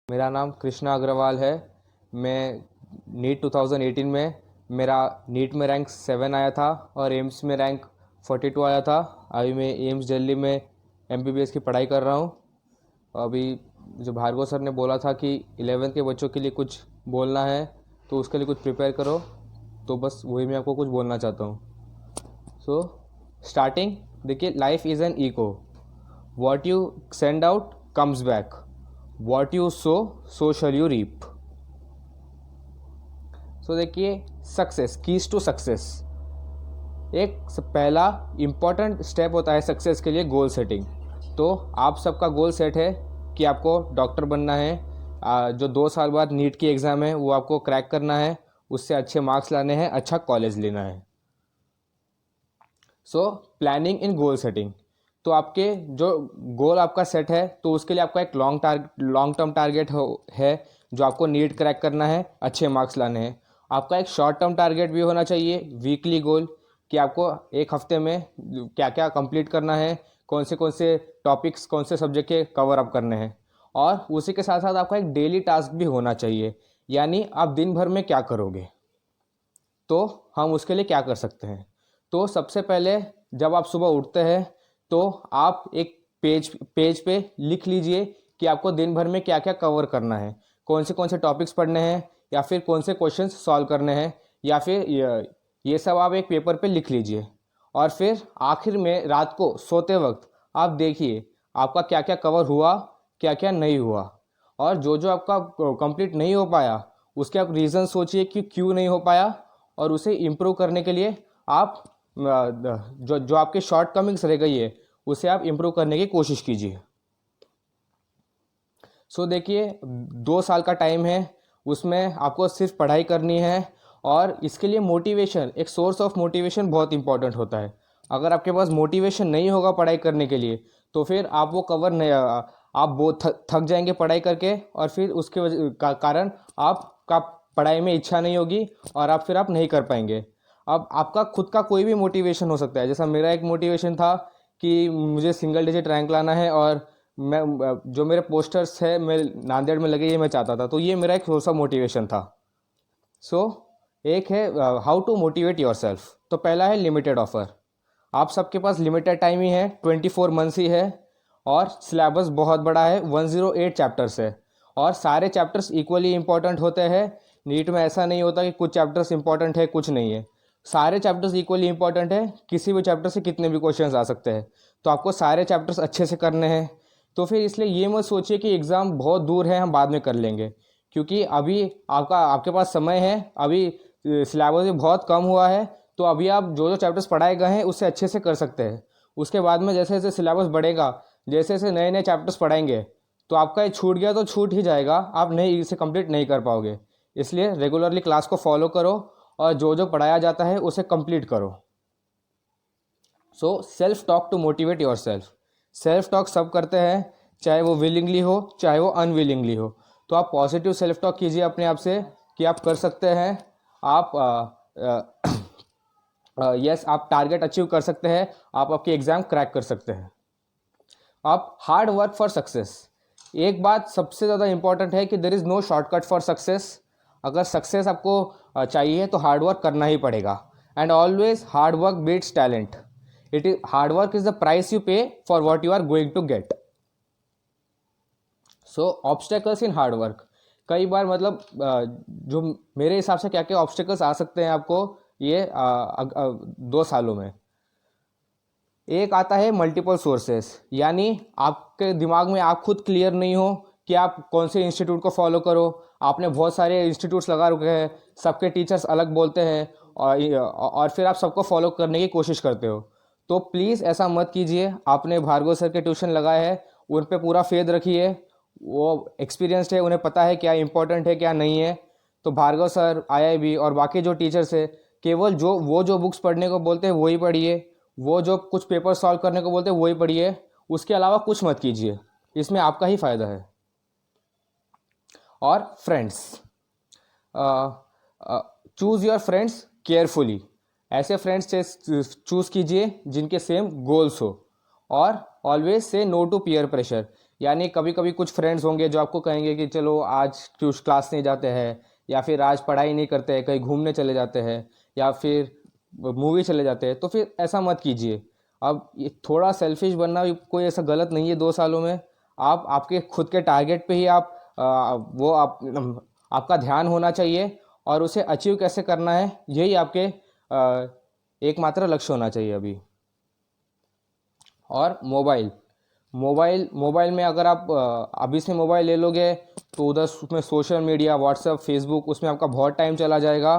मेरा नाम कृष्णा अग्रवाल है। मैं नीट 2018 में मेरा नीट में रैंक 7 आया था और एम्स में रैंक 42 आया था। अभी मैं एम्स दिल्ली में एमबीबीएस की पढ़ाई कर रहा हूँ। अभी जो भार्गव सर ने बोला था कि 11th के बच्चों के लिए कुछ बोलना है, तो उसके लिए कुछ प्रिपेयर करो, तो बस वही मैं आपको कुछ बोलना चाहता हूँ। सो स्टार्टिंग, देखिए, life is an echo. What you send out comes back, what you sow shall you reap. So देखिए, सक्सेस, कीज टू सक्सेस, एक पहला इम्पॉर्टेंट स्टेप होता है सक्सेस के लिए गोल सेटिंग। तो आप सबका गोल सेट है कि आपको डॉक्टर बनना है। जो 2 साल बाद नीट की एग्ज़ाम है वो आपको क्रैक करना है, उससे अच्छे मार्क्स लाने हैं, अच्छा कॉलेज लेना है। So planning in goal setting, तो आपके जो गोल आपका सेट है तो उसके लिए आपका एक लॉन्ग टर्म टारगेट है जो आपको नीट क्रैक करना है, अच्छे मार्क्स लाने हैं। आपका एक शॉर्ट टर्म टारगेट भी होना चाहिए, वीकली गोल, कि आपको एक हफ्ते में क्या क्या कंप्लीट करना है, कौन से टॉपिक्स, कौन से सब्जेक्ट के कवर अप करने हैं। और उसी के साथ साथ आपका एक डेली टास्क भी होना चाहिए, यानी आप दिन भर में क्या करोगे, तो हम उसके लिए क्या कर सकते हैं। तो सबसे पहले जब आप सुबह उठते हैं तो आप एक पेज पे लिख लीजिए कि आपको दिन भर में क्या क्या कवर करना है, कौन से टॉपिक्स पढ़ने हैं, या फिर कौन से क्वेश्चंस सॉल्व करने हैं, या फिर ये सब आप एक पेपर पे लिख लीजिए। और फिर आखिर में रात को सोते वक्त आप देखिए आपका क्या क्या कवर हुआ, क्या क्या नहीं हुआ, और जो जो आपका कंप्लीट नहीं हो पाया उसके आप रीज़न सोचिए कि क्यों नहीं हो पाया, और उसे इम्प्रूव करने के लिए आप जो जो आपके शॉर्ट कमिंग्स रह गई है उसे आप इम्प्रूव करने की कोशिश कीजिए। सो देखिए, 2 साल का टाइम है, उसमें आपको सिर्फ पढ़ाई करनी है, और इसके लिए मोटिवेशन, एक सोर्स ऑफ मोटिवेशन बहुत इंपॉर्टेंट होता है। अगर आपके पास मोटिवेशन नहीं होगा पढ़ाई करने के लिए तो फिर आप वो कवर नहीं, आप बहुत थक जाएंगे पढ़ाई करके, और फिर उसके कारण आपका पढ़ाई में इच्छा नहीं होगी और आप नहीं कर पाएंगे। अब आपका खुद का कोई भी मोटिवेशन हो सकता है, जैसा मेरा एक मोटिवेशन था कि मुझे सिंगल डिजिट रैंक लाना है, और मैं जो मेरे पोस्टर्स है मैं नांदेड़ में लगे, ये मैं चाहता था, तो ये मेरा एक सोर्स ऑफ मोटिवेशन था। सो एक है how to motivate yourself. तो पहला है लिमिटेड ऑफर। आप सबके पास लिमिटेड टाइम ही है, 24 मंथ्स ही है, और सिलेबस बहुत बड़ा है, 108 चैप्टर्स है, और सारे चैप्टर्स इक्वली इंपॉर्टेंट होते हैं। नीट में ऐसा नहीं होता कि कुछ चैप्टर्स इंपॉर्टेंट है कुछ नहीं है, सारे चैप्टर्स इक्वली इंपॉर्टेंट है, किसी भी चैप्टर से कितने भी क्वेश्चंस आ सकते हैं, तो आपको सारे चैप्टर्स अच्छे से करने हैं। तो फिर इसलिए ये मत सोचिए कि एग्ज़ाम बहुत दूर है, हम बाद में कर लेंगे, क्योंकि अभी आपके पास समय है, अभी सिलेबस भी बहुत कम हुआ है, तो अभी आप जो जो चैप्टर्स पढ़ाए गए हैं उससे अच्छे से कर सकते हैं। उसके बाद में जैसे जैसे सिलेबस बढ़ेगा, जैसे जैसे नए नए चैप्टर्स पढ़ाएंगे, तो आपका ये छूट गया तो छूट ही जाएगा, आप नहीं इसे कंप्लीट नहीं कर पाओगे। इसलिए रेगुलरली क्लास को फॉलो करो और जो जो पढ़ाया जाता है उसे कंप्लीट करो। So self talk to motivate yourself. Self talk सब करते हैं, चाहे वो विलिंगली हो चाहे वो अनविलिंगली हो। तो आप पॉजिटिव सेल्फ टॉक कीजिए अपने आप से कि आप कर सकते हैं, आप यस आप टारगेट अचीव कर सकते हैं, आप आपकी एग्ज़ाम क्रैक कर सकते हैं। आप हार्ड वर्क फॉर सक्सेस। एक बात सबसे ज़्यादा इंपॉर्टेंट है कि there is no shortcut for success. अगर सक्सेस आपको चाहिए तो हार्ड वर्क करना ही पड़ेगा, and always hard work beats talent. It is hard work is the price you pay for what you are going to get. So obstacles in hard work, कई बार मतलब जो मेरे हिसाब से क्या क्या ऑब्स्टेकल्स आ सकते हैं आपको ये 2 सालों में। एक आता है मल्टीपल सोर्सेस, यानी आपके दिमाग में आप खुद क्लियर नहीं हो कि आप कौन से इंस्टीट्यूट को फॉलो करो। आपने बहुत सारे इंस्टीट्यूट्स लगा रखे हैं, सबके टीचर्स अलग बोलते हैं, और फिर आप सबको फॉलो करने की कोशिश करते हो। तो प्लीज़ ऐसा मत कीजिए। आपने भार्गव सर के ट्यूशन लगाए हैं, उन पे पूरा फेथ रखिए, वो एक्सपीरियंस्ड है, उन्हें पता है क्या इंपॉर्टेंट है क्या नहीं है। तो भार्गव सर, आईआईबी और बाकी जो टीचर्स है, केवल जो बुक्स पढ़ने को बोलते हैं वही पढ़िए, वो जो कुछ पेपर सॉल्व करने को बोलते हैं वही पढ़िए, उसके अलावा कुछ मत कीजिए, इसमें आपका ही फ़ायदा है। और friends, choose your friends carefully. ऐसे फ्रेंड्स चूज़ कीजिए जिनके सेम गोल्स हो, और always say no to peer pressure. यानी कभी कभी कुछ फ्रेंड्स होंगे जो आपको कहेंगे कि चलो आज क्लास नहीं जाते हैं, या फिर आज पढ़ाई नहीं करते हैं, कहीं घूमने चले जाते हैं, या फिर मूवी चले जाते हैं, तो फिर ऐसा मत कीजिए। अब ये थोड़ा सेल्फिश बनना भी कोई ऐसा गलत नहीं है 2 सालों में। आप आपके खुद के टारगेट पे ही आप वो आपका ध्यान होना चाहिए, और उसे अचीव कैसे करना है यही आपके एकमात्र लक्ष्य होना चाहिए अभी। और मोबाइल मोबाइल मोबाइल में अगर आप अभी से मोबाइल ले लोगे तो उधर उसमें सोशल मीडिया, व्हाट्सएप, फेसबुक, उसमें आपका बहुत टाइम चला जाएगा।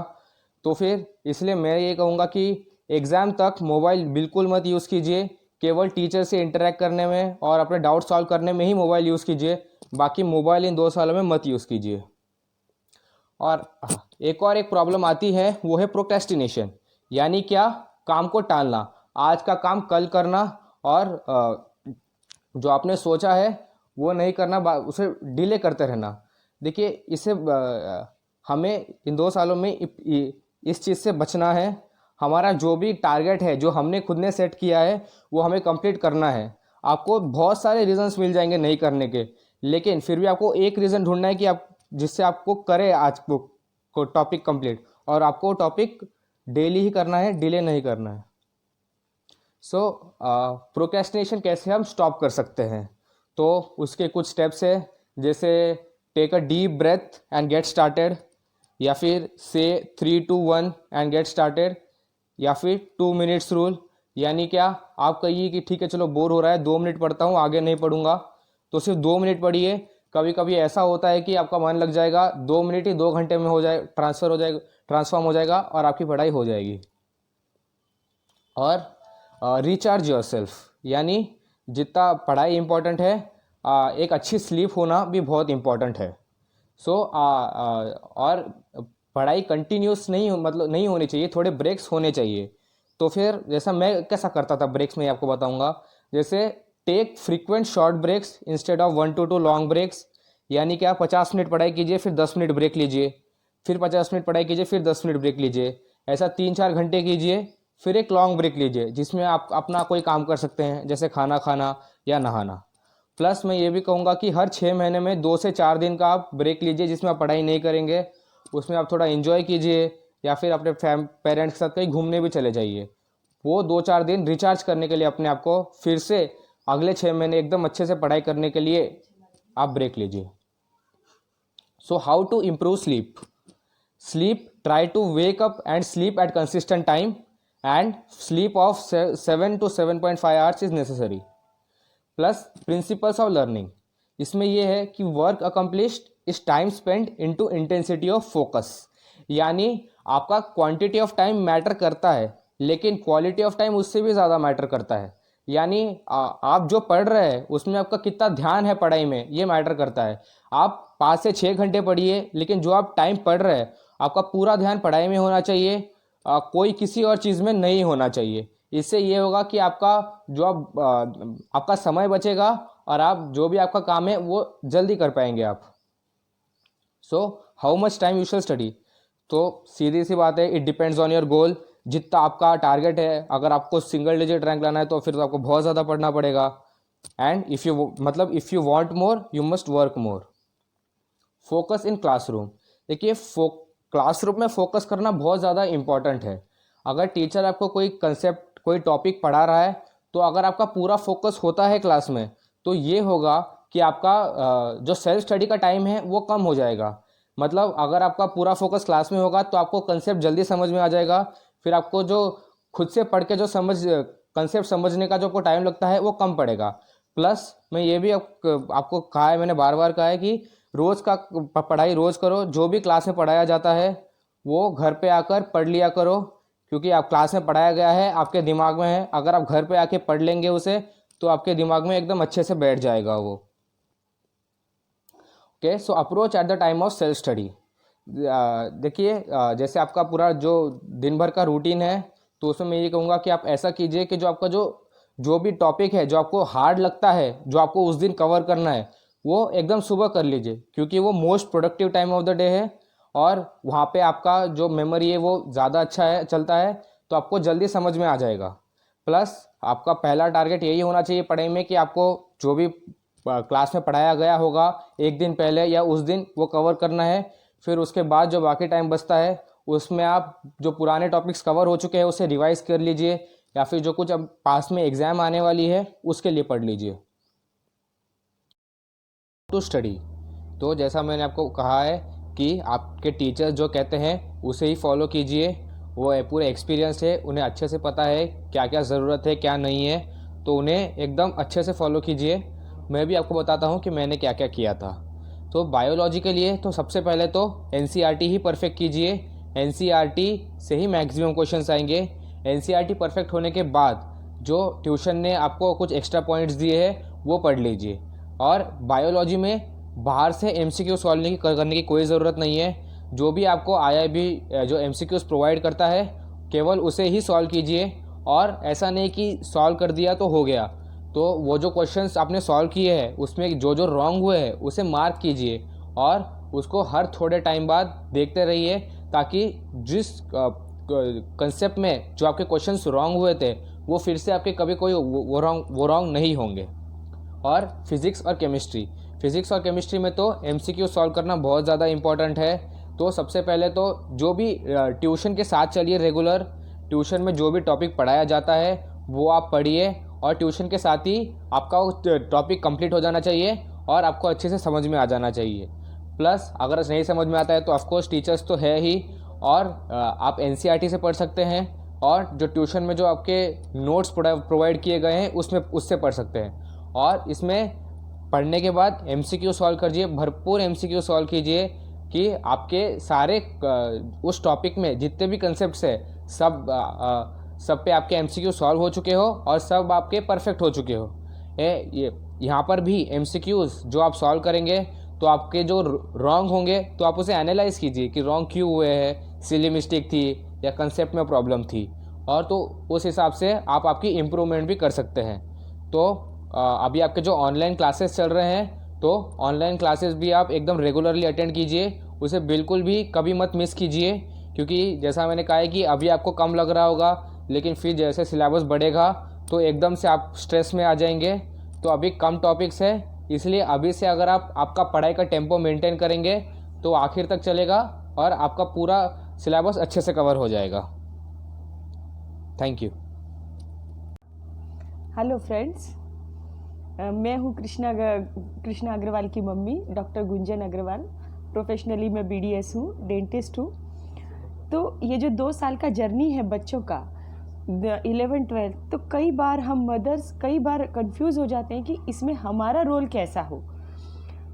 तो फिर इसलिए मैं ये कहूँगा कि एग्ज़ाम तक मोबाइल बिल्कुल मत यूज़ कीजिए। केवल टीचर से इंटरेक्ट करने में और अपने डाउट सॉल्व करने में ही मोबाइल यूज़ कीजिए। बाकी मोबाइल इन 2 सालों में मत यूज़ कीजिए। और एक प्रॉब्लम आती है, वो है प्रोक्रेस्टिनेशन, यानी क्या, काम को टालना, आज का काम कल करना, और जो आपने सोचा है वो नहीं करना, उसे डिले करते रहना। देखिए इसे हमें इन 2 सालों में इस चीज़ से बचना है। हमारा जो भी टारगेट है, जो हमने खुद ने सेट किया है, वो हमें कंप्लीट करना है। आपको बहुत सारे रीजंस मिल जाएंगे नहीं करने के, लेकिन फिर भी आपको एक रीज़न ढूंढना है कि आप जिससे आपको करे आज को टॉपिक कंप्लीट, और आपको टॉपिक डेली ही करना है, डिले नहीं करना है। सो प्रोक्रेस्टिनेशन कैसे हम स्टॉप कर सकते हैं, तो उसके कुछ स्टेप्स है, जैसे take a deep breath and get started, या फिर से 3 2 1 एंड गेट स्टार्टेड, या फिर 2 मिनट्स रूल। यानी क्या, आप कहिए कि ठीक है चलो बोर हो रहा है, 2 मिनट पढ़ता हूँ, आगे नहीं पढ़ूंगा, तो सिर्फ 2 मिनट पढ़िए। कभी कभी ऐसा होता है कि आपका मन लग जाएगा, 2 मिनट ही 2 घंटे में हो जाए, ट्रांसफॉर्म हो जाएगा और आपकी पढ़ाई हो जाएगी। और रिचार्ज योरसेल्फ, यानी जितना पढ़ाई इम्पोर्टेंट है, एक अच्छी स्लीप होना भी बहुत इम्पोर्टेंट है। सो और पढ़ाई कंटिन्यूस नहीं होनी चाहिए, थोड़े ब्रेक्स होने चाहिए। तो फिर जैसा मैं कैसा करता था ब्रेक्स में, आपको बताऊंगा। जैसे take frequent short breaks instead of 1 to 2 long breaks. यानी कि आप 50 मिनट पढ़ाई कीजिए, फिर 10 मिनट ब्रेक लीजिए, फिर 50 मिनट पढ़ाई कीजिए, फिर 10 मिनट ब्रेक लीजिए। ऐसा 3 4 घंटे कीजिए, फिर एक लॉन्ग ब्रेक लीजिए जिसमें आप अपना कोई काम कर सकते हैं, जैसे खाना खाना या नहाना। प्लस मैं ये भी कहूँगा कि हर 6 महीने में 2 से 4 दिन का आप ब्रेक लीजिए, जिसमें आप पढ़ाई नहीं करेंगे, उसमें आप थोड़ा इन्जॉय कीजिए, या फिर अपने पेरेंट्स के साथ कहीं घूमने भी चले जाइए। वो 2 4 दिन रिचार्ज करने के लिए अपने आप को, फिर से अगले 6 महीने एकदम अच्छे से पढ़ाई करने के लिए आप ब्रेक लीजिए। So how to improve sleep? Sleep, try to wake up and sleep at consistent time, and sleep of 7 to 7.5 hours is necessary. Plus principles of learning, इसमें यह है कि work accomplished is time spend into intensity of focus. यानी आपका quantity of time matter करता है, लेकिन quality of time उससे भी ज़्यादा मैटर करता है। यानी आप जो पढ़ रहे हैं उसमें आपका कितना ध्यान है पढ़ाई में, ये मैटर करता है। आप 5 से 6 घंटे पढ़िए, लेकिन जो आप टाइम पढ़ रहे हैं आपका पूरा ध्यान पढ़ाई में होना चाहिए, कोई किसी और चीज़ में नहीं होना चाहिए। इससे ये होगा कि आपका समय बचेगा, और आप जो भी आपका काम है वो जल्दी कर पाएंगे आप। So how much time you shall study? तो सीधी सी बात है, it depends on your goal. जितना आपका टारगेट है, अगर आपको सिंगल डिजिट रैंक लाना है तो फिर तो आपको बहुत ज़्यादा पढ़ना पड़ेगा। And if you want more, you must work more. Focus in classroom. देखिए क्लासरूम में फोकस करना बहुत ज़्यादा इम्पॉर्टेंट है। अगर टीचर आपको कोई कंसेप्ट, कोई टॉपिक पढ़ा रहा है, तो अगर आपका पूरा फोकस होता है क्लास में, तो ये होगा कि आपका जो सेल्फ स्टडी का टाइम है वो कम हो जाएगा। मतलब अगर आपका पूरा फोकस क्लास में होगा तो आपको कंसेप्ट जल्दी समझ में आ जाएगा, फिर आपको जो खुद से पढ़ के जो कंसेप्ट समझने का जो आपको टाइम लगता है वो कम पड़ेगा। प्लस मैं ये भी आपको कहा है, मैंने बार बार कहा है कि रोज़ का पढ़ाई रोज़ करो। जो भी क्लास में पढ़ाया जाता है वो घर पे आकर पढ़ लिया करो, क्योंकि आप क्लास में पढ़ाया गया है आपके दिमाग में है। अगर आप घर पे आके पढ़ लेंगे उसे, तो आपके दिमाग में एकदम अच्छे से बैठ जाएगा वो। Okay, so approach at the time of self study. देखिए जैसे आपका पूरा जो दिन भर का रूटीन है, तो उसमें मैं ये कहूँगा कि आप ऐसा कीजिए कि जो आपका जो भी टॉपिक है, जो आपको हार्ड लगता है, जो आपको उस दिन कवर करना है, वो एकदम सुबह कर लीजिए, क्योंकि वो most productive time of the day है, और वहाँ पे आपका जो मेमोरी है वो ज़्यादा अच्छा है, चलता है, तो आपको जल्दी समझ में आ जाएगा। प्लस आपका पहला टारगेट यही होना चाहिए पढ़ाई में कि आपको जो भी क्लास में पढ़ाया गया होगा एक दिन पहले या उस दिन वो कवर करना है। फिर उसके बाद जो बाकी टाइम बचता है उसमें आप जो पुराने टॉपिक्स कवर हो चुके हैं उसे रिवाइज कर लीजिए, या फिर जो कुछ अब पास में एग्ज़ाम आने वाली है उसके लिए पढ़ लीजिए। टू स्टडी, तो जैसा मैंने आपको कहा है कि आपके टीचर्स जो कहते हैं उसे ही फॉलो कीजिए। वो पूरे एक्सपीरियंस है, उन्हें अच्छे से पता है क्या क्या ज़रूरत है क्या नहीं है, तो उन्हें एकदम अच्छे से फॉलो कीजिए। मैं भी आपको बताता हूँ कि मैंने क्या क्या किया था। तो बायोलॉजी के लिए तो सबसे पहले तो एनसीईआरटी ही परफेक्ट कीजिए। एनसीईआरटी से ही मैक्सिमम क्वेश्चंस आएंगे। एनसीईआरटी परफेक्ट होने के बाद जो ट्यूशन ने आपको कुछ एक्स्ट्रा पॉइंट्स दिए हैं वो पढ़ लीजिए। और बायोलॉजी में बाहर से एमसीक्यू सॉल्व करने की कोई ज़रूरत नहीं है। जो भी आपको आईआईबी जो एमसीक्यूज प्रोवाइड करता है केवल उसे ही सॉल्व कीजिए। और ऐसा नहीं कि सॉल्व कर दिया तो हो गया, तो वो जो क्वेश्चंस आपने सॉल्व किए हैं उसमें जो जो रॉन्ग हुए हैं उसे मार्क कीजिए और उसको हर थोड़े टाइम बाद देखते रहिए, ताकि जिस कंसेप्ट में जो आपके क्वेश्चंस रॉन्ग हुए थे वो फिर से आपके कभी कोई वो रॉन्ग नहीं होंगे। और फिज़िक्स और केमिस्ट्री में तो एमसीक्यू सॉल्व करना बहुत ज़्यादा इम्पॉर्टेंट है। तो सबसे पहले तो जो भी ट्यूशन के साथ चलिए, रेगुलर ट्यूशन में जो भी टॉपिक पढ़ाया जाता है वो आप पढ़िए, और ट्यूशन के साथ ही आपका वो टॉपिक कंप्लीट हो जाना चाहिए और आपको अच्छे से समझ में आ जाना चाहिए। प्लस अगर नहीं समझ में आता है तो ऑफकोर्स टीचर्स तो है ही, और आप एनसीईआरटी से पढ़ सकते हैं, और जो ट्यूशन में जो आपके नोट्स प्रोवाइड किए गए हैं उससे पढ़ सकते हैं। और इसमें पढ़ने के बाद एमसीक्यू सॉल्व कीजिए, भरपूर एमसीक्यू सॉल्व कीजिए कि आपके सारे उस टॉपिक में जितने भी कंसेप्ट्स है सब पे आपके एमसीक्यू सॉल्व हो चुके हो और सब आपके परफेक्ट हो चुके हो। ये यहाँ पर भी एमसीक्यूज़ जो आप सॉल्व करेंगे तो आपके जो रॉन्ग होंगे तो आप उसे एनालाइज कीजिए कि रॉन्ग क्यों हुए हैं, सिली मिस्टेक थी या कंसेप्ट में प्रॉब्लम थी, और तो उस हिसाब से आप आपकी इम्प्रूवमेंट भी कर सकते हैं। तो अभी आपके जो ऑनलाइन क्लासेस चल रहे हैं तो ऑनलाइन क्लासेस भी आप एकदम रेगुलरली अटेंड कीजिए, उसे बिल्कुल भी कभी मत मिस कीजिए। क्योंकि जैसा मैंने कहा है कि अभी आपको कम लग रहा होगा, लेकिन फिर जैसे सिलेबस बढ़ेगा तो एकदम से आप स्ट्रेस में आ जाएंगे। तो अभी कम टॉपिक्स है, इसलिए अभी से अगर आप आपका पढ़ाई का टेम्पो मेंटेन करेंगे तो आखिर तक चलेगा और आपका पूरा सिलेबस अच्छे से कवर हो जाएगा। Thank you. हेलो फ्रेंड्स, मैं हूँ कृष्णा अग्रवाल की mummy, doctor Gunjan Agarwal. Professionally मैं बीडीएस हूँ, डेंटिस्ट हूँ। तो ये जो 2 साल का जर्नी है बच्चों का 11-12, तो कई बार हम मदर्स कई बार कंफ्यूज हो जाते हैं कि इसमें हमारा रोल कैसा हो,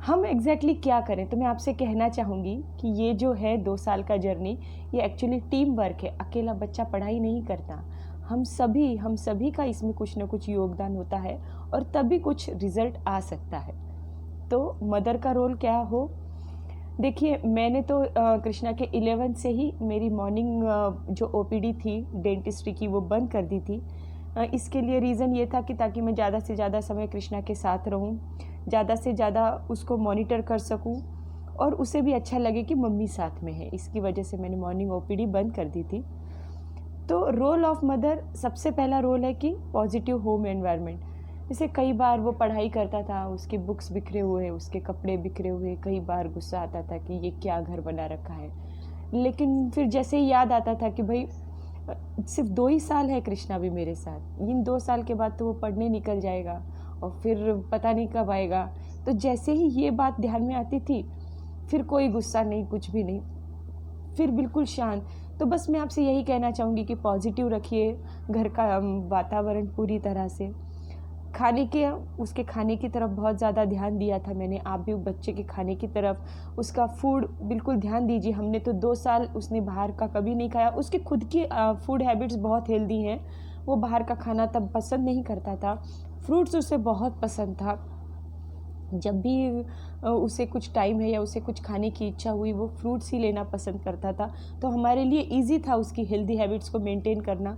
हम एग्जैक्टली क्या करें। तो मैं आपसे कहना चाहूँगी कि ये जो है 2 साल का जर्नी, ये एक्चुअली टीम वर्क है। अकेला बच्चा पढ़ाई नहीं करता, हम सभी का इसमें कुछ ना कुछ योगदान होता है और तभी कुछ रिजल्ट आ सकता है। तो मदर का रोल क्या हो, देखिए मैंने तो कृष्णा के 11 से ही मेरी मॉर्निंग जो ओपीडी थी डेंटिस्ट्री की वो बंद कर दी थी। इसके लिए रीज़न ये था कि ताकि मैं ज़्यादा से ज़्यादा समय कृष्णा के साथ रहूं, ज़्यादा से ज़्यादा उसको मॉनिटर कर सकूं और उसे भी अच्छा लगे कि मम्मी साथ में है। इसकी वजह से मैंने मॉर्निंग ओपीडी बंद कर दी थी। तो रोल ऑफ मदर, सबसे पहला रोल है कि पॉजिटिव होम एनवायरनमेंट। जैसे कई बार वो पढ़ाई करता था, उसके बुक्स बिखरे हुए, उसके कपड़े बिखरे हुए, कई बार गुस्सा आता था कि ये क्या घर बना रखा है। लेकिन फिर जैसे ही याद आता था कि भाई सिर्फ 2 ही साल है कृष्णा भी मेरे साथ, इन 2 साल के बाद तो वो पढ़ने निकल जाएगा और फिर पता नहीं कब आएगा। तो जैसे ही ये बात ध्यान में आती थी, फिर कोई गुस्सा नहीं, कुछ भी नहीं, फिर बिल्कुल शांत। तो बस मैं आपसे यही कहना चाहूँगी कि पॉजिटिव रखिए घर का वातावरण पूरी तरह से। उसके खाने की तरफ बहुत ज़्यादा ध्यान दिया था मैंने। आप भी बच्चे के खाने की तरफ, उसका फूड बिल्कुल ध्यान दीजिए। हमने तो 2 साल उसने बाहर का कभी नहीं खाया। उसकी खुद की फूड हैबिट्स बहुत हेल्दी हैं, वो बाहर का खाना तब पसंद नहीं करता था। फ्रूट्स उसे बहुत पसंद था। जब भी उसे कुछ टाइम है या उसे कुछ खाने की इच्छा हुई, वो फ्रूट्स ही लेना पसंद करता था। तो हमारे लिए ईजी था उसकी हेल्दी हैबिट्स को मेंटेन करना।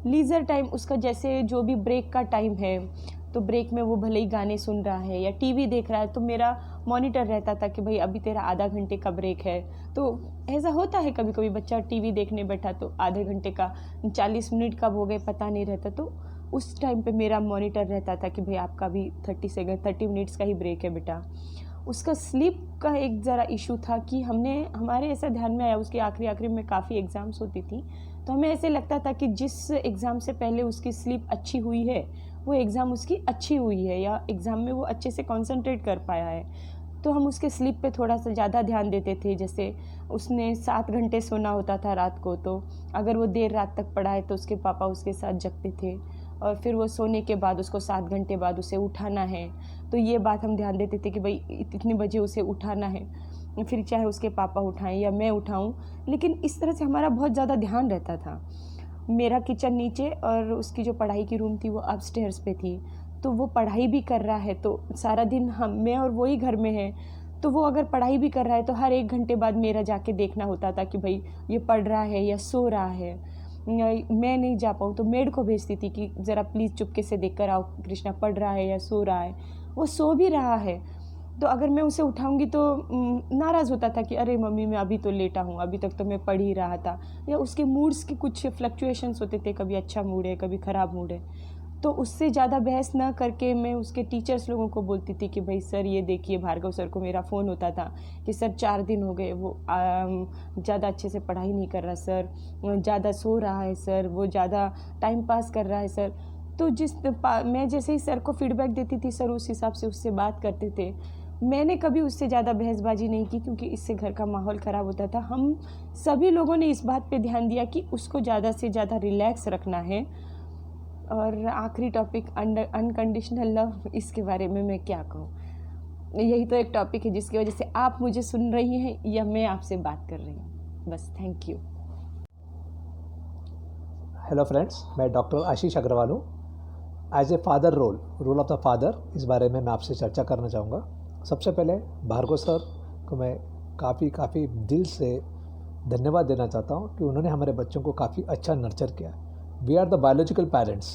लीज़र टाइम उसका, जैसे जो भी ब्रेक का टाइम है, तो ब्रेक में वो भले ही गाने सुन रहा है या टीवी देख रहा है, तो मेरा मॉनिटर रहता था कि भाई अभी तेरा आधा घंटे का ब्रेक है। तो ऐसा होता है कभी कभी बच्चा टीवी देखने बैठा तो आधे घंटे का 40 मिनट कब हो गए पता नहीं रहता। तो उस टाइम पे मेरा मॉनिटर रहता था कि भाई आपका भी 30 मिनट्स का ही ब्रेक है बेटा। उसका स्लीप का एक ज़रा इशू था कि हमारे ऐसा ध्यान में आया, उसके आखिरी में काफ़ी एग्ज़ाम्स होती थी, तो हमें ऐसे लगता था कि जिस एग्ज़ाम से पहले उसकी स्लीप अच्छी हुई है वो एग्ज़ाम उसकी अच्छी हुई है, या एग्ज़ाम में वो अच्छे से कंसंट्रेट कर पाया है। तो हम उसके स्लीप पे थोड़ा सा ज़्यादा ध्यान देते थे। जैसे उसने 7 घंटे सोना होता था रात को, तो अगर वो देर रात तक पढ़ा है तो उसके पापा उसके साथ जगते थे, और फिर वो सोने के बाद उसको 7 घंटे बाद उसे उठाना है, तो ये बात हम ध्यान देते थे कि भाई इतने बजे उसे उठाना है, फिर चाहे उसके पापा उठाएं या मैं उठाऊं। लेकिन इस तरह से हमारा बहुत ज़्यादा ध्यान रहता था। मेरा किचन नीचे और उसकी जो पढ़ाई की रूम थी वो अपस्टेयर्स पे थी, तो वो पढ़ाई भी कर रहा है तो सारा दिन मैं और वो ही घर में हैं, तो वो अगर पढ़ाई भी कर रहा है तो हर 1 घंटे बाद मेरा जाके देखना होता था कि भाई ये पढ़ रहा है या सो रहा है। मैं नहीं जा पाऊँ तो मेड को भेजती थी कि ज़रा प्लीज़ चुपके से देख कर आओ कृष्णा पढ़ रहा है या सो रहा है। वो सो भी रहा है तो अगर मैं उसे उठाऊंगी तो नाराज़ होता था कि अरे मम्मी मैं अभी तो लेटा हूँ, अभी तक तो मैं पढ़ ही रहा था। या उसके मूड्स के कुछ फ्लक्चुएशंस होते थे, कभी अच्छा मूड है कभी ख़राब मूड है, तो उससे ज़्यादा बहस ना करके मैं उसके टीचर्स लोगों को बोलती थी कि भाई सर ये देखिए, भार्गव सर को मेरा फ़ोन होता था कि सर 4 दिन हो गए वो ज़्यादा अच्छे से पढ़ाई नहीं कर रहा सर, ज़्यादा सो रहा है सर, वो ज़्यादा टाइम पास कर रहा है सर। तो मैं जैसे ही सर को फीडबैक देती थी सर उस हिसाब से उससे बात करते थे। मैंने कभी उससे ज़्यादा बहसबाजी नहीं की क्योंकि इससे घर का माहौल ख़राब होता था। हम सभी लोगों ने इस बात पे ध्यान दिया कि उसको ज़्यादा से ज़्यादा रिलैक्स रखना है। और आखिरी टॉपिक अनकंडीशनल लव, इसके बारे में मैं क्या कहूँ, यही तो एक टॉपिक है जिसकी वजह से आप मुझे सुन रही हैं या मैं आपसे बात कर रही हूँ। बस थैंक यू। हेलो फ्रेंड्स, मैं डॉक्टर आशीष अग्रवाल हूँ। As a father role of the father, इस बारे में मैं आपसे चर्चा करना चाहूँगा। सबसे पहले भार्गव सर को मैं काफ़ी दिल से धन्यवाद देना चाहता हूँ कि उन्होंने हमारे बच्चों को काफ़ी अच्छा नर्चर किया। We are the biological parents,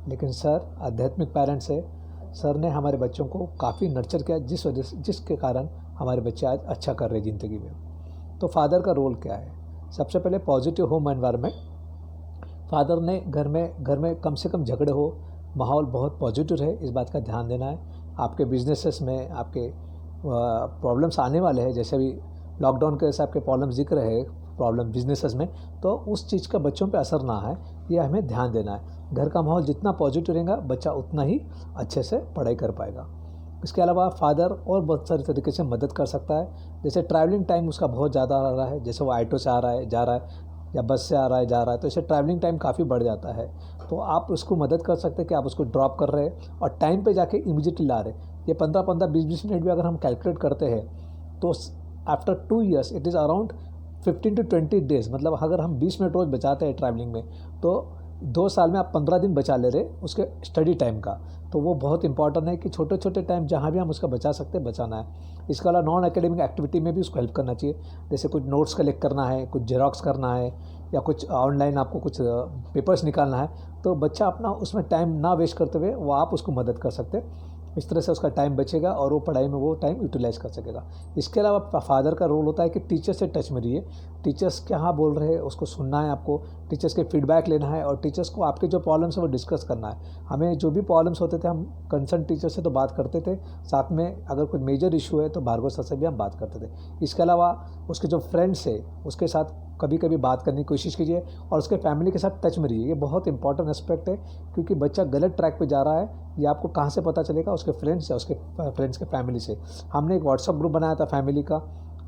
लेकिन सर आध्यात्मिक पेरेंट्स है। सर ने हमारे बच्चों को काफ़ी नर्चर किया जिसके कारण हमारे बच्चे आज अच्छा कर रहे हैं ज़िंदगी में। तो फादर का रोल क्या है? सबसे पहले पॉजिटिव होम एनवायरनमेंट। फादर ने घर में कम से कम झगड़े हो, माहौल बहुत पॉजिटिव रहे, इस बात का ध्यान देना है। आपके बिजनेसेस में आपके प्रॉब्लम्स आने वाले हैं, जैसे भी लॉकडाउन के जैसे आपके प्रॉब्लम बिजनेसेस में, तो उस चीज़ का बच्चों पे असर ना है, ये हमें ध्यान देना है। घर का माहौल जितना पॉजिटिव रहेगा बच्चा उतना ही अच्छे से पढ़ाई कर पाएगा। इसके अलावा फादर और बहुत सारे तरीके से मदद कर सकता है। जैसे ट्रैवलिंग टाइम उसका बहुत ज़्यादा आ रहा है, जैसे वो ऑटो से जा रहा है या बस से आ रहा है जा रहा है, तो इससे ट्रैवलिंग टाइम काफ़ी बढ़ जाता है। तो आप उसको मदद कर सकते हैं कि आप उसको ड्रॉप कर रहे हैं और टाइम पे जाके इमीडिएटली ला रहे हैं। ये 15-15, 20-20 मिनट भी अगर हम कैलकुलेट करते हैं तो after 2 years it is around 15 to 20 days. मतलब अगर हम 20 मिनट रोज़ बचाते हैं ट्रैवलिंग में, तो 2 साल में आप 15 दिन बचा ले रहे उसके स्टडी टाइम का। तो वो बहुत इंपॉर्टेंट है कि छोटे छोटे टाइम जहाँ भी हम उसका बचा सकते हैं बचाना है। इसके अलावा नॉन एकेडमिक एक्टिविटी में भी उसको हेल्प करना चाहिए। जैसे कुछ नोट्स कलेक्ट करना है, कुछ जेरोक्स करना है, या कुछ ऑनलाइन आपको कुछ पेपर्स निकालना है, तो बच्चा अपना उसमें टाइम ना वेस्ट करते हुए वो आप उसको मदद कर सकते हैं। इस तरह से उसका टाइम बचेगा और वो पढ़ाई में वो टाइम यूटिलाइज कर सकेगा। इसके अलावा फादर का रोल होता है कि टीचर से टच में रहिए। टीचर्स क्या बोल रहे हैं उसको सुनना है आपको, टीचर्स के फीडबैक लेना है और टीचर्स को आपके जो प्रॉब्लम्स है वो डिस्कस करना है। हमें जो भी प्रॉब्लम्स होते थे हम कंसर्न टीचर से तो बात करते थे, साथ में अगर कोई मेजर इशू है तो भार्गव सर से भी हम बात करते थे। इसके अलावा उसके जो फ्रेंड्स है उसके साथ कभी कभी बात करने की कोशिश कीजिए और उसके फैमिली के साथ टच में रहिए। ये बहुत इंपॉर्टेंट एस्पेक्ट है, क्योंकि बच्चा गलत ट्रैक पे जा रहा है ये आपको कहाँ से पता चलेगा? उसके फ्रेंड्स या उसके फ्रेंड्स के फैमिली से। हमने एक व्हाट्सअप ग्रुप बनाया था फैमिली का,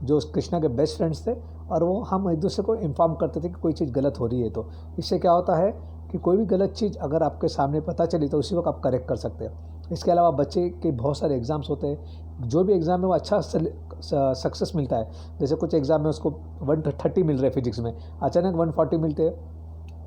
जो कृष्णा के बेस्ट फ्रेंड्स थे, और वो हम एक दूसरे को इन्फॉर्म करते थे कि कोई चीज़ गलत हो रही है। तो इससे क्या होता है कि कोई भी गलत चीज़ अगर आपके सामने पता चली तो उसी वक्त आप करेक्ट कर सकते हैं। इसके अलावा बच्चे के बहुत सारे एग्ज़ाम्स होते हैं, जो भी एग्ज़ाम में वो अच्छा सक्सेस मिलता है। जैसे कुछ एग्ज़ाम में उसको 130 मिल रहे फिजिक्स में, अचानक 140 मिलते हैं,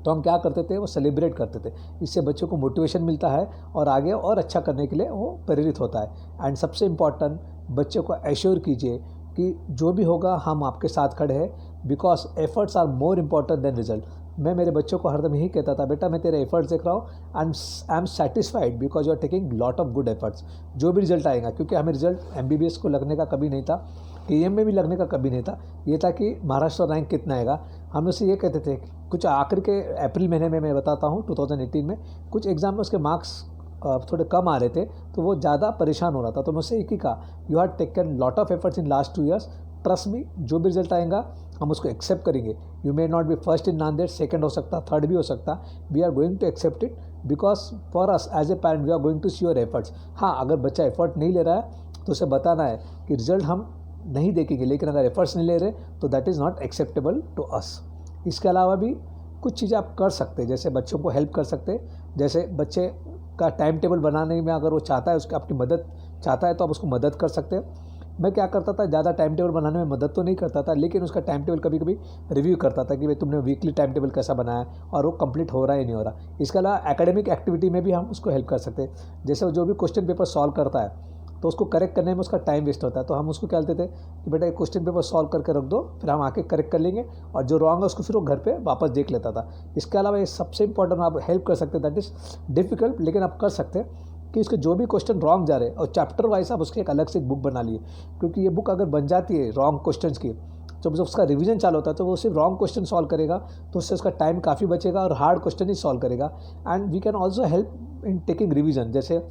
तो हम क्या करते थे, वो सेलिब्रेट करते थे। इससे बच्चों को मोटिवेशन मिलता है और आगे और अच्छा करने के लिए वो प्रेरित होता है। एंड सबसे इम्पॉर्टेंट, बच्चे को एश्योर कीजिए कि जो भी होगा हम आपके साथ खड़े हैं, because efforts are more important than result. मैं मेरे बच्चों को हरदम यही कहता था, बेटा मैं तेरे एफर्ट्स देख रहा हूँ, I am satisfied because you are taking lot of good efforts. जो भी रिजल्ट आएगा, क्योंकि हमें रिजल्ट MBBS को लगने का कभी नहीं था, KM में भी लगने का कभी नहीं था, ये था कि महाराष्ट्र रैंक कितना आएगा। हम उससे ये कहते थे, कुछ आखिर के अप्रैल महीने में मैं बताता हूँ 2018 में कुछ एग्ज़ाम में उसके मार्क्स थोड़े कम आ रहे थे, तो वो ज़्यादा परेशान हो रहा था। तो मुझसे एक ही कहा, you have taken lot of efforts in last 2 years, trust me, जो भी रिजल्ट आएगा हम उसको एक्सेप्ट करेंगे। You may not be first in Nanded, second हो सकता, थर्ड भी हो सकता, we are going to accept it because for us as a parent we are going to see your efforts. हाँ, अगर बच्चा एफर्ट नहीं ले रहा है तो उसे बताना है कि रिजल्ट हम नहीं देखेंगे, लेकिन अगर एफर्ट्स नहीं ले रहे तो that is not acceptable to us. इसके अलावा भी कुछ चीज़ें आप कर सकते हैं, जैसे बच्चों को हेल्प कर सकते हैं। जैसे बच्चे का टाइम टेबल बनाने में अगर वो चाहता है, उसकी आपकी मदद चाहता है, तो आप उसको मदद कर सकते हैं। मैं क्या करता था, ज़्यादा टाइम टेबल बनाने में मदद तो नहीं करता था, लेकिन उसका टाइम टेबल कभी कभी रिव्यू करता था कि भाई तुमने वीकली टाइम टेबल कैसा बनाया और वो कंप्लीट हो रहा है नहीं हो रहा। इसके अलावा एकेडमिक एक्टिविटी में भी हम उसको हेल्प कर सकते हैं। जैसे जो भी क्वेश्चन पेपर सॉल्व करता है तो उसको करेक्ट करने में उसका टाइम वेस्ट होता है, तो हम उसको क्या कहते थे कि बेटा एक क्वेश्चन पेपर सॉल्व करके रख दो, फिर हम आके करेक्ट कर लेंगे, और जो रॉन्ग है उसको फिर वो घर पे वापस देख लेता था। इसके अलावा ये सबसे इंपॉर्टेंट आप हेल्प कर सकते हैं, दैट इज़ डिफ़िकल्ट, लेकिन आप कर सकते हैं कि इसके जो भी क्वेश्चन रॉन्ग जा रहे हैं और चैप्टर वाइज आप उसके एक अलग से एक बुक बना लिए, क्योंकि ये बुक अगर बन जाती है रॉन्ग क्वेश्चंस की, जब उसका रिवीजन चालू होता है तो वो सिर्फ रॉन्ग क्वेश्चन सॉल्व करेगा, तो उससे उसका टाइम काफ़ी बचेगा और हार्ड क्वेश्चन ही सॉल्व करेगा। And we can also help in taking revision. जैसे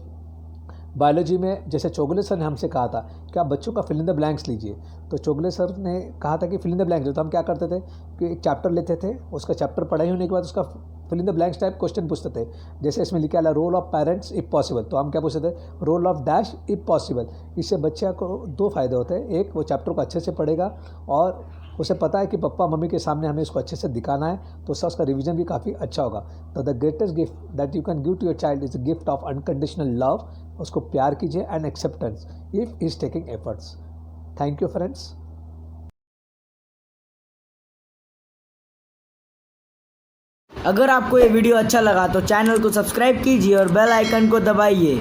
बायोलॉजी में जैसे चौगले सर ने हमसे कहा था कि आप बच्चों का फिल इन द ब्लैंक्स लीजिए, तो चौगले सर ने कहा था कि फिल इन द ब्लैंक्स, तो हम क्या करते थे कि एक चैप्टर लेते थे, उसका चैप्टर पढ़ाई होने के बाद उसका fill in the blanks type question पूछते थे। जैसे इसमें लिखा है role of parents if possible, तो हम क्या पूछते थे, role of dash if possible. इससे बच्चे को 2 फ़ायदे होते हैं, एक वो चैप्टर को अच्छे से पढ़ेगा और उसे पता है कि पप्पा मम्मी के सामने हमें इसको अच्छे से दिखाना है, तो उसका उसका रिवीजन भी काफ़ी अच्छा होगा। तो the greatest gift that you can give to your child is the gift of unconditional love. उसको प्यार कीजिए and acceptance if is taking efforts. Thank you friends. अगर आपको ये वीडियो अच्छा लगा तो चैनल को सब्सक्राइब कीजिए और बेल आइकन को दबाइए